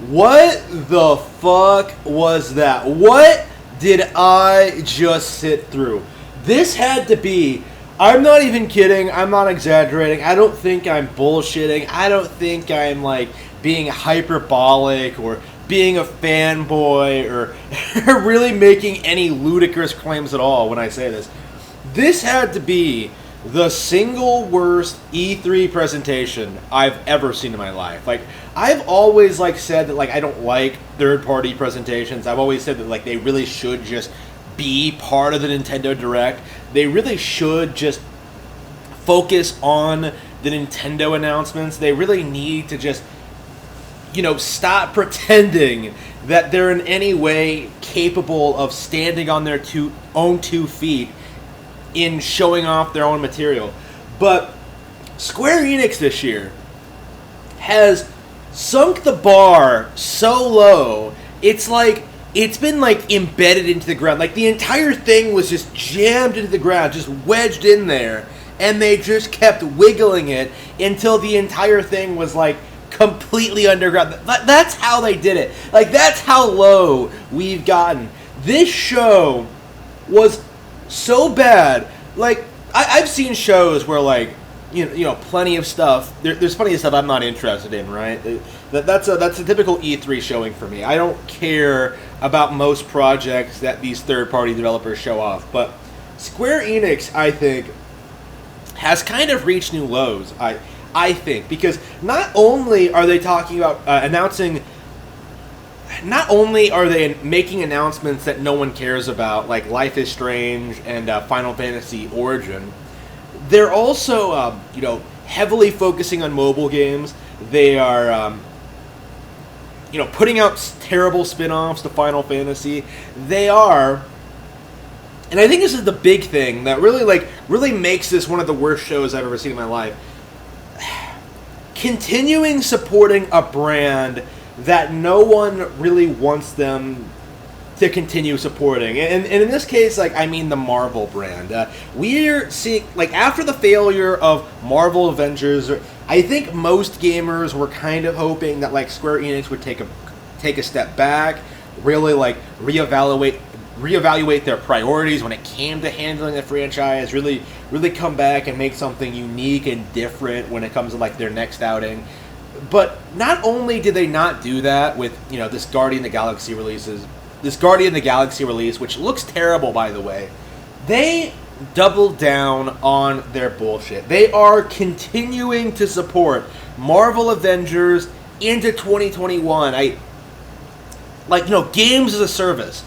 What the fuck was that? What did I just sit through? This had to be. I'm not even kidding. I'm not exaggerating. I don't think I'm bullshitting. I don't think I'm like being hyperbolic or being a fanboy or really making any ludicrous claims at all when I say this. This had to be the single worst E3 presentation I've ever seen in my life. Like, I've always like said that like I don't like third-party presentations. I've always said that like they really should just be part of the Nintendo Direct. They really should just focus on the Nintendo announcements. They really need to just, stop pretending that they're in any way capable of standing on their own 2 feet in showing off their own material. But Square Enix this year has sunk the bar so low, it's like it's been like embedded into the ground. Like the entire thing was just jammed into the ground, just wedged in there, and they just kept wiggling it until the entire thing was like completely underground. That's how they did it. Like that's how low we've gotten. This show was so bad. Like I've seen shows where like plenty of stuff. There's plenty of stuff I'm not interested in. Right? That's a typical E3 showing for me. I don't care about most projects that these third-party developers show off, but Square Enix, I think, has kind of reached new lows. I think because not only are they talking about announcing. Not only are they making announcements that no one cares about, like Life is Strange and Final Fantasy Origin, they're also, heavily focusing on mobile games. They are, putting out terrible spin-offs to Final Fantasy. They are, and I think this is the big thing that really makes this one of the worst shows I've ever seen in my life. Continuing supporting a brand that no one really wants them to continue supporting. And in this case, I mean the Marvel brand. We're seeing, after the failure of Marvel Avengers, I think most gamers were kind of hoping that, Square Enix would take a step back, really, reevaluate their priorities when it came to handling the franchise, really come back and make something unique and different when it comes to, their next outing. But not only did they not do that with, this Guardian of the Galaxy release, which looks terrible, by the way, they doubled down on their bullshit. They are continuing to support Marvel Avengers into 2021. Games as a service,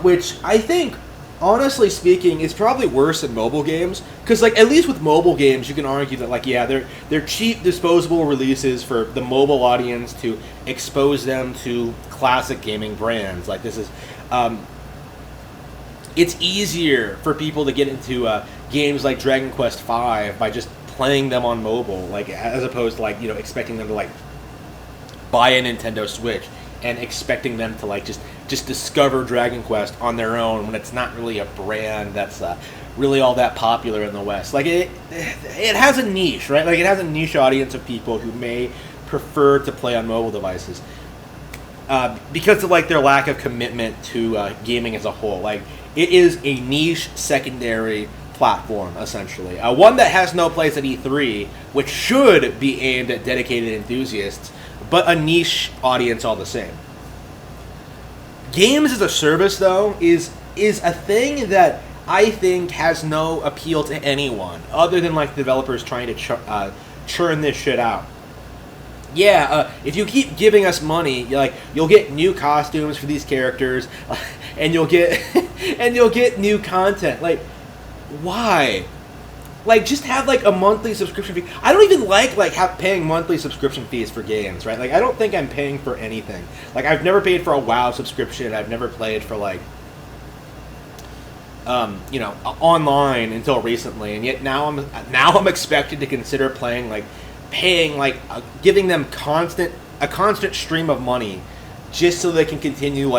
which I think, honestly speaking, is probably worse than mobile games. Because, at least with mobile games, you can argue that, they're cheap, disposable releases for the mobile audience to expose them to classic gaming brands. This is, it's easier for people to get into games like Dragon Quest V by just playing them on mobile, as opposed to, expecting them to, buy a Nintendo Switch and expecting them to, just discover Dragon Quest on their own when it's not really a brand that's really all that popular in the West. It has a niche, right? It has a niche audience of people who may prefer to play on mobile devices because of their lack of commitment to gaming as a whole. It is a niche secondary platform, essentially. One that has no place at E3, which should be aimed at dedicated enthusiasts, but a niche audience all the same. Games as a service, though, is a thing that I think has no appeal to anyone other than developers trying to churn this shit out. Yeah, if you keep giving us money, you'll get new costumes for these characters, and you'll get new content. Why? Just have a monthly subscription fee. I don't even paying monthly subscription fees for games, right? I don't think I'm paying for anything. I've never paid for a WoW subscription. I've never played for online until recently, and yet now I'm expected to consider paying giving them a constant stream of money just so they can continue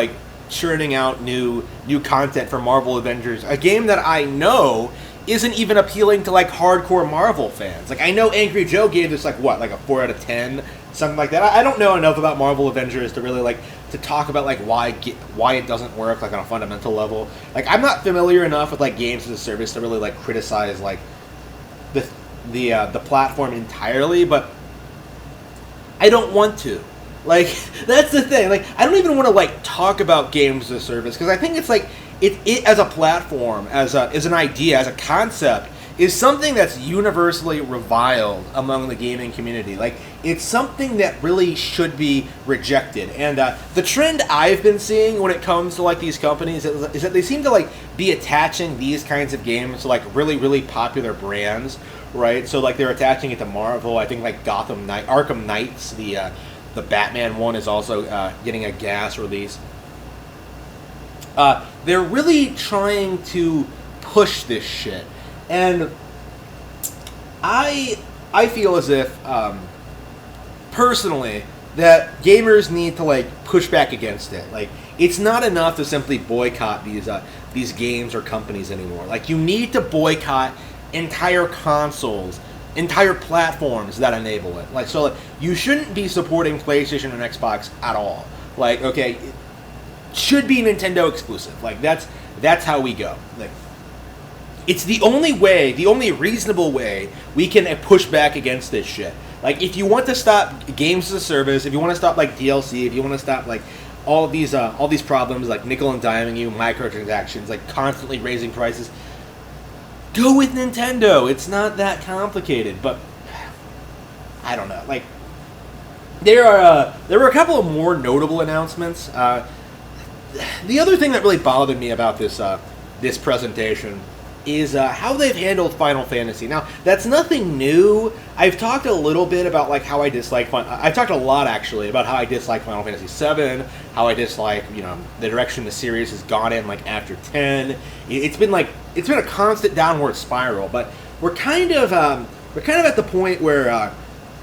churning out new content for Marvel Avengers, a game that I know isn't even appealing to hardcore Marvel fans. I know Angry Joe gave this a 4 out of 10 something like that. I don't know enough about Marvel Avengers to really to talk about why it doesn't work on a fundamental level. I'm not familiar enough with games as a service to really criticize the platform entirely, but I don't want to. That's the thing. I don't even want to talk about games as a service, because I think it's it as a platform, as an idea, as a concept, is something that's universally reviled among the gaming community. It's something that really should be rejected. And the trend I've been seeing when it comes to these companies is that they seem to be attaching these kinds of games to really, really popular brands, right? So they're attaching it to Marvel. I think Arkham Knights, the Batman one, is also getting a gas release. They're really trying to push this shit. And I feel as if, personally, that gamers need to push back against it. It's not enough to simply boycott these games or companies anymore. You need to boycott entire consoles, entire platforms that enable it. So you shouldn't be supporting PlayStation and Xbox at all. Okay, it should be Nintendo exclusive. That's how we go. It's the only way, the only reasonable way we can push back against this shit. If you want to stop games as a service, if you want to stop DLC, if you want to stop all these problems nickel and diming you, microtransactions, constantly raising prices, go with Nintendo. It's not that complicated. But I don't know. There were a couple of more notable announcements. The other thing that really bothered me about this presentation is how they've handled Final Fantasy. Now, that's nothing new. I've talked a little bit about how I dislike I've talked a lot actually about how I dislike Final Fantasy VII, how I dislike the direction the series has gone in after 10. It's been a constant downward spiral, but we're kind of at the point where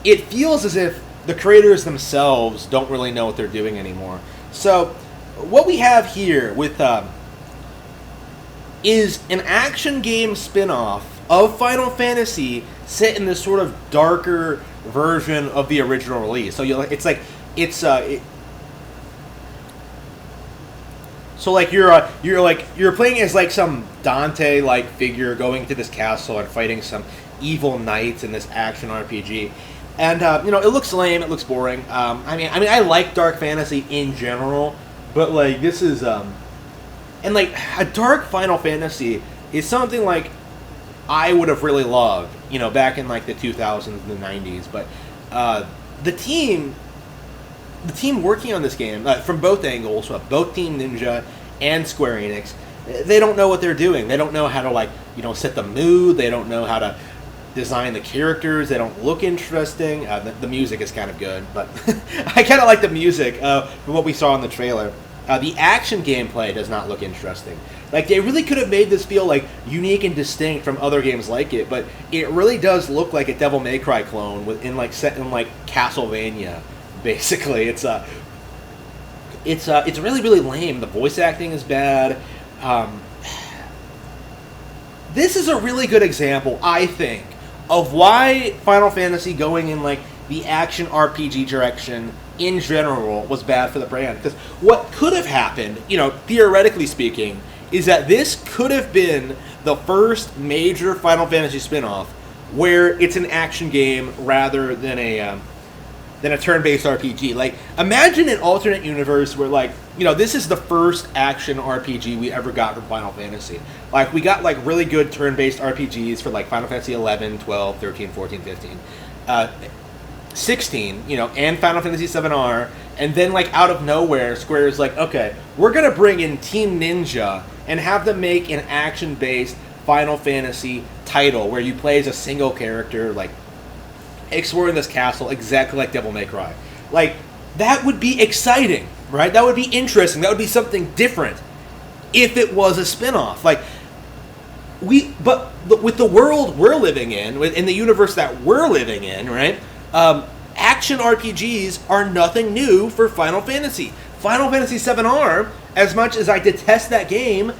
it feels as if the creators themselves don't really know what they're doing anymore. So what we have here with is an action game spin-off of Final Fantasy set in this sort of darker version of the original release. So you're playing as some Dante figure going to this castle and fighting some evil knights in this action RPG. And it looks lame, it looks boring. I like dark fantasy in general, but this is and a dark Final Fantasy is something I would have really loved, back in the 2000s and the 90s. But the team working on this game from both angles, both Team Ninja and Square Enix, they don't know what they're doing. They don't know how to set the mood. They don't know how to design the characters. They don't look interesting. The music is kind of good, but I kind of like the music from what we saw in the trailer. The action gameplay does not look interesting. They really could have made this feel unique and distinct from other games like it, but it really does look like a Devil May Cry clone set in Castlevania. Basically, it's really, really lame. The voice acting is bad. This is a really good example, I think, of why Final Fantasy going in the action RPG direction in general was bad for the brand. Because what could have happened, theoretically speaking, is that this could have been the first major Final Fantasy spin-off where it's an action game rather than a turn-based RPG. Imagine an alternate universe where this is the first action RPG we ever got from Final Fantasy. We got really good turn-based RPGs for Final Fantasy 11, 12, 13, 14, 15. 16, and Final Fantasy 7R, and then out of nowhere, Square is okay, we're gonna bring in Team Ninja and have them make an action-based Final Fantasy title where you play as a single character, exploring this castle exactly like Devil May Cry. That would be exciting, right? That would be interesting. That would be something different if it was a spin-off. But with the world we're living in the universe that we're living in, right? Action RPGs are nothing new for Final Fantasy. Final Fantasy 7R, as much as I detest that game,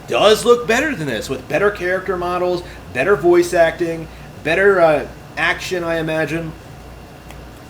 does look better than this, with better character models, better voice acting, better action, I imagine.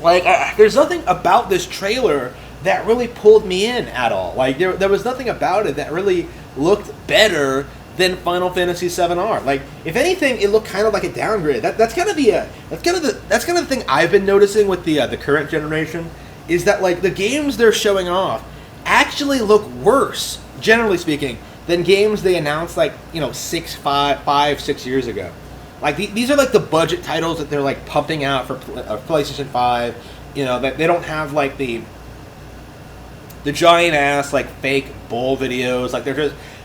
Like, there's nothing about this trailer that really pulled me in at all. Like, there was nothing about it that really looked better than Final Fantasy VII-R. Like, if anything, it looked kind of like a downgrade. That's kind of the thing I've been noticing with the current generation, is that like the games they're showing off actually look worse, generally speaking, than games they announced like 6 years ago. Like these are like the budget titles that they're like pumping out for PlayStation 5. That they don't have like the giant ass like fake bull videos. Like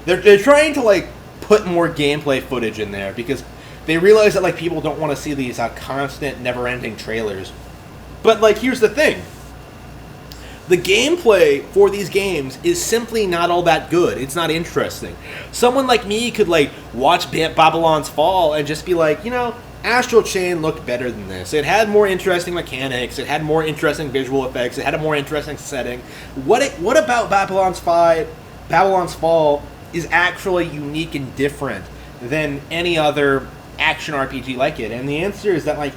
they're trying to like put more gameplay footage in there because they realize that like people don't want to see these constant, never-ending trailers. But like here's the thing. The gameplay for these games is simply not all that good. It's not interesting. Someone like me could like watch Babylon's Fall and just be like, Astral Chain looked better than this. It had more interesting mechanics. It had more interesting visual effects. It had a more interesting setting. What about Babylon's Fall is actually unique and different than any other action RPG like it? And the answer is that like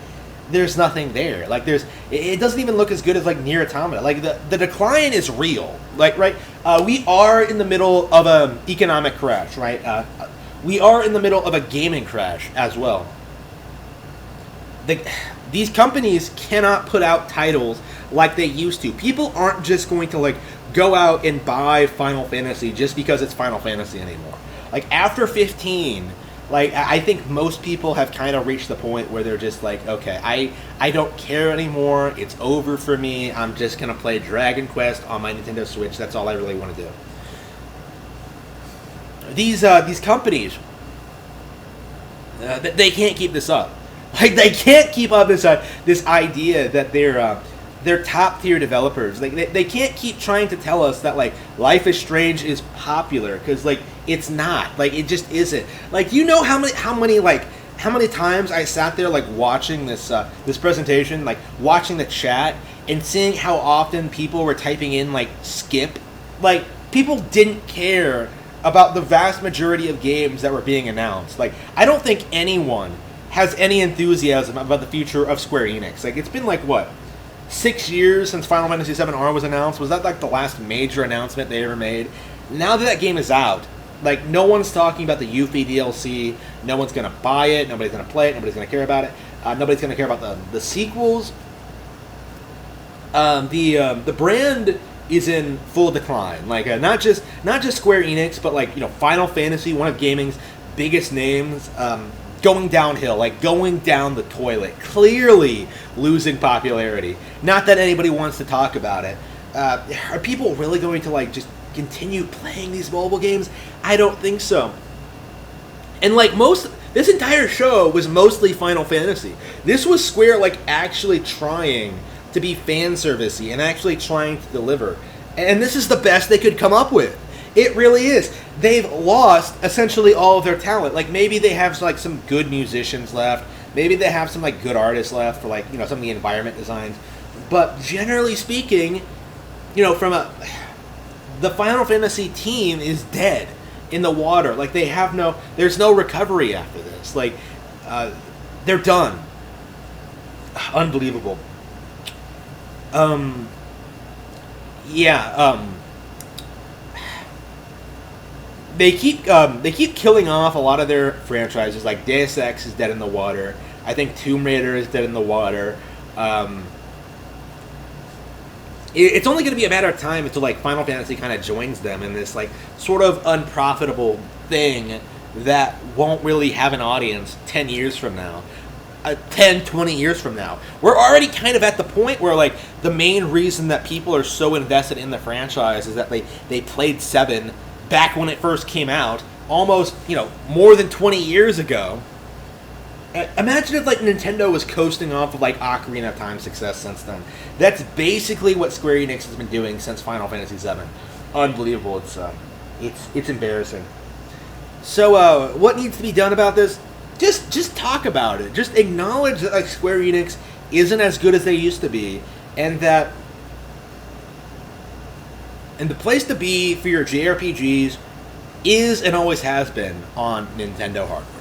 there's nothing there. Like it doesn't even look as good as like Nier Automata. Like the decline is real. Like right, we are in the middle of an economic crash. Right, we are in the middle of a gaming crash as well. These companies cannot put out titles like they used to. People aren't just going to like go out and buy Final Fantasy just because it's Final Fantasy anymore. Like after 15. Like, I think most people have kind of reached the point where they're just like, okay, I don't care anymore. It's over for me. I'm just going to play Dragon Quest on my Nintendo Switch. That's all I really want to do. These companies, they can't keep this up. Like, they can't keep up this idea that they're top-tier developers. Like, they can't keep trying to tell us that, like, Life is Strange is popular, because, like, it's not. Like, it just isn't. Like, how many times I sat there, like, watching this presentation, like, watching the chat, and seeing how often people were typing in, like, skip. Like, people didn't care about the vast majority of games that were being announced. Like, I don't think anyone has any enthusiasm about the future of Square Enix. Like, it's been, like, what? 6 years since Final Fantasy VII-R was announced. Was that like the last major announcement they ever made? Now that game is out, like no one's talking about the Yuffie DLC. No one's gonna buy it. Nobody's gonna play it. Nobody's gonna care about it. Nobody's gonna care about the sequels. The brand is in full decline. Like not just Square Enix, but like Final Fantasy, one of gaming's biggest names. Going downhill, like going down the toilet, clearly losing popularity. Not that anybody wants to talk about it. Are people really going to like just continue playing these mobile games? I don't think so. And like this entire show was mostly Final Fantasy. This was Square like actually trying to be fan servicey and actually trying to deliver. And this is the best they could come up with. It really is. They've lost essentially all of their talent. Like maybe they have like some good musicians left. Maybe they have some like good artists left for like some of the environment designs. But generally speaking, the Final Fantasy team is dead in the water. Like there's no recovery after this. Like they're done. Unbelievable. They keep killing off a lot of their franchises. Like Deus Ex is dead in the water. I think Tomb Raider is dead in the water. It's only going to be a matter of time until like Final Fantasy kind of joins them in this like sort of unprofitable thing that won't really have an audience 10 years from now. 10, 20 years from now. We're already kind of at the point where like the main reason that people are so invested in the franchise is that they played 7 back when it first came out, almost, more than 20 years ago. Imagine if, like, Nintendo was coasting off of, like, Ocarina of Time success since then. That's basically what Square Enix has been doing since Final Fantasy VII. Unbelievable. It's embarrassing. So, what needs to be done about this? Just talk about it. Just acknowledge that, like, Square Enix isn't as good as they used to be, and that the place to be for your JRPGs is and always has been on Nintendo hardware.